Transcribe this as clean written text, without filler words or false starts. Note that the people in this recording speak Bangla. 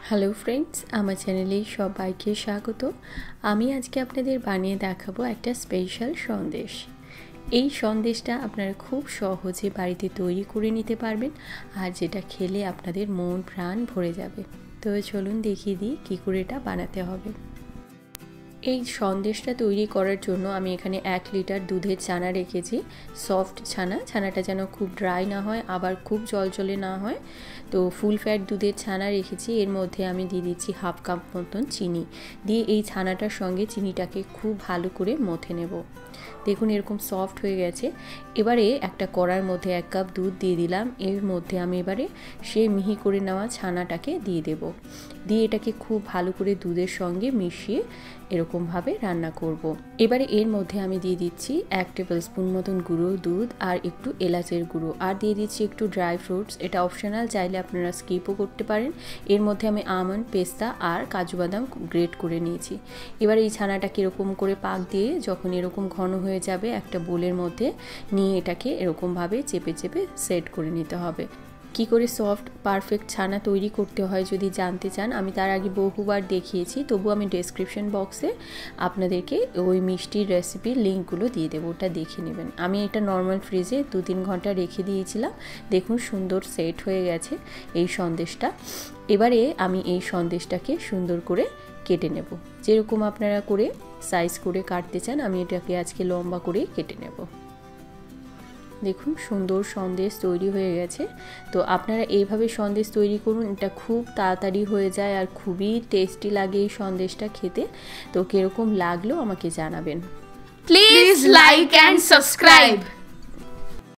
হ্যালো ফ্রেন্ডস, আমার চ্যানেলে সবাইকে স্বাগত। আমি আজকে আপনাদের বানিয়ে দেখাবো একটা স্পেশাল সন্দেশ। এই সন্দেশটা আপনারা খুব সহজে বাড়িতে তৈরি করে নিতে পারবেন, আর যেটা খেলে আপনাদের মন প্রাণ ভরে যাবে। তো চলুন দেখিয়ে দিই কী করে এটা বানাতে হবে। এই সন্দেশটা তৈরি করার জন্য আমি এখানে 1 লিটার দুধের ছানা রেখেছি। সফট ছানাটা যেন খুব ড্রাই না হয়, আবার খুব জলজলে না হয়। তো ফুল ফ্যাট দুধের ছানা রেখেছি। এর মধ্যে আমি দিয়ে দিচ্ছি 1/2 কাপ মতন চিনি, দিয়ে এই ছানাটার সঙ্গে চিনিটাকে খুব ভালো করে মথে নেব। দেখুন এরকম সফট হয়ে গেছে। এবারে একটা কড়ার মধ্যে 1 কাপ দুধ দিয়ে দিলাম। এর মধ্যে আমি এবারে সেই মিহি করে নেওয়া ছানাটাকে দিয়ে দেব। দিয়ে এটাকে খুব ভালো করে দুধের সঙ্গে মিশিয়ে এরকমভাবে রান্না করব। এবারে এর মধ্যে আমি দিয়ে দিচ্ছি 1 টেবিল স্পুন মতন গুঁড়ো দুধ আর একটু এলাচের গুঁড়ো, আর দিয়ে দিচ্ছি একটু ড্রাই ফ্রুটস। এটা অপশনাল, চাইলে আপনারা স্কিপও করতে পারেন। এর মধ্যে আমি আমন্ড, পেস্তা আর কাজু বাদাম গ্রেট করে নিয়েছি। এবার এই ছানাটাকে এরকম করে পাক দিয়ে যখন এরকম ঘন হয়ে যাবে, একটা বোলের মধ্যে নিয়ে এটাকে এরকমভাবে চেপে চেপে সেট করে নিতে হবে। কি করে সফট পারফেক্ট ছানা তৈরি করতে হয় যদি জানতে চান, আমি তার আগে বহুবার দেখিয়েছি, তবু আমি ডেসক্রিপশন বক্সে আপনাদেরকে ওই মিষ্টির রেসিপির লিঙ্কগুলো দিয়ে দেবো, ওটা দেখে নেবেন। আমি এটা নর্মাল ফ্রিজে 2-3 ঘন্টা রেখে দিয়েছিলাম। দেখুন সুন্দর সেট হয়ে গেছে এই সন্দেশটা। এবারে আমি এই সন্দেশটাকে সুন্দর করে কেটে নেব, যেরকম আপনারা করে সাইজ করে কাটতে চান। আমি এটাকে আজকে লম্বা করেই কেটে নেব। দেখুন সুন্দর সন্দেশ তৈরি হয়ে গেছে। তো আপনারা এইভাবে সন্দেশ তৈরি করুন, এটা খুব তাড়াতাড়ি হয়ে যায় আর খুবই টেস্টি লাগে এই সন্দেশটা খেতে। তো কীরকম লাগলো আমাকে জানাবেন। Please like and subscribe.